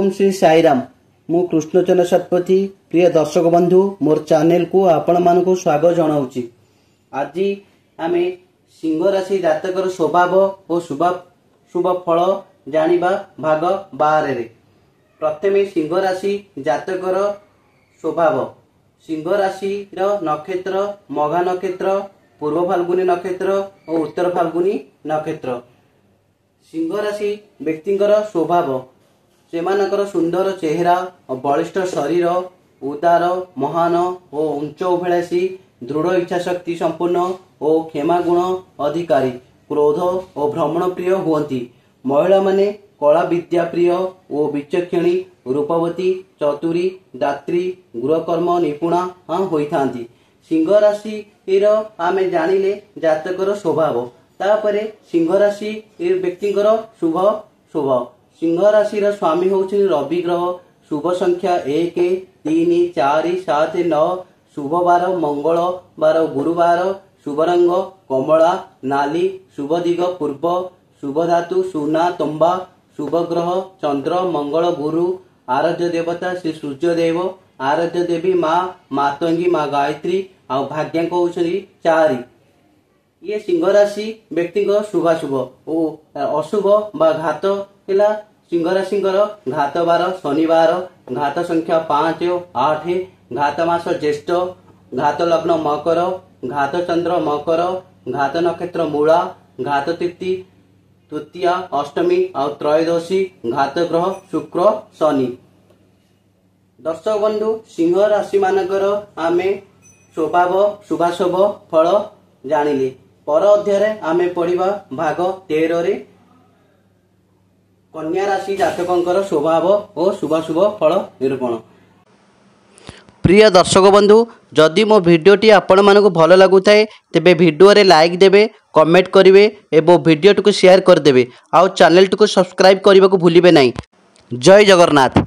ओम श्री साईराम। मु कृष्णचंद्र शतपथी। प्रिय दर्शक बंधु, मोर चैनल को आपण मानक स्वागत जनाऊँगी। आज आम सिंह राशि जातकर स्वभाव और शुभ फल जानिबा भाग 12 रे। प्रथमे सिंह राशि जातकर स्वभाव। सिंह राशि नक्षत्र मघा नक्षत्र, पूर्व फाल्गुनी नक्षत्र और उत्तर फाल्गुनी नक्षत्र। सिंह राशि व्यक्तिंकर स्वभाव सेमानकर सुंदर चेहरा और बलिष्ठ शरीर, उदार महान और उच्च अभिलाषी, दृढ़ इच्छा शक्ति संपूर्ण और क्षमा गुण अधिकारी, क्रोध और भ्रमण प्रिय हुअंती। महिला माने कला विद्या प्रिय और विचक्षणी, रूपवती, चतुरी, दात्री, गृहकर्म निपुणा होइथांती। सिंह राशि आमे जानिले जातकर स्वभाव। तापरे सिंह राशि व्यक्तिंकर शुभ। सिंह राशि स्वामी होउछि रवि ग्रह। शुभ संख्या 1, 3, 4, 7, 9। शुभ बार मंगल बार गुरुवार। शुभ रंग कमला नाली। शुभ दिग पूर्व। शुभ धातु सुना तंबा। शुभ ग्रह चंद्र मंगल गुरु। आराध्य देवता श्री सूर्यदेव। आराध्य देवी माँ मातंगी माँ गायत्री। आ भाग्यांक होउछि 4। ये सिंह राशि व्यक्ति शुभाशुभ और अशुभ बा घात है। सिंह राशि घात बार शनिवार। घात संख्या 5, 8। घात मास ज्येष्ठ। घात लग्न मकर। घात चंद्र मकर। घात नक्षत्र मूला। घात तिथि तृतीया अष्टमी और त्रयोदशी। घात ग्रह शुक्र शनि। दर्शक बंधु, सिंह राशि मानकर आमे स्वभाव शुभाशुभ फल जानिले। पर अध्याय आमे पढ़िबा भाग 13 रे कन्या राशि जातकंकर स्वभाव और शुभाशुभ फल निरूपण। प्रिय दर्शक बंधु, जदि मो भिडियोटी आपण मानक भल लगुताए तेबे भिडियो रे लाइक देबे, कमेंट करिवे एवं भिडियो को शेयर कर देबे। आउ चैनल को सब्सक्राइब करने को भूलिबे नहीं। जय जगन्नाथ।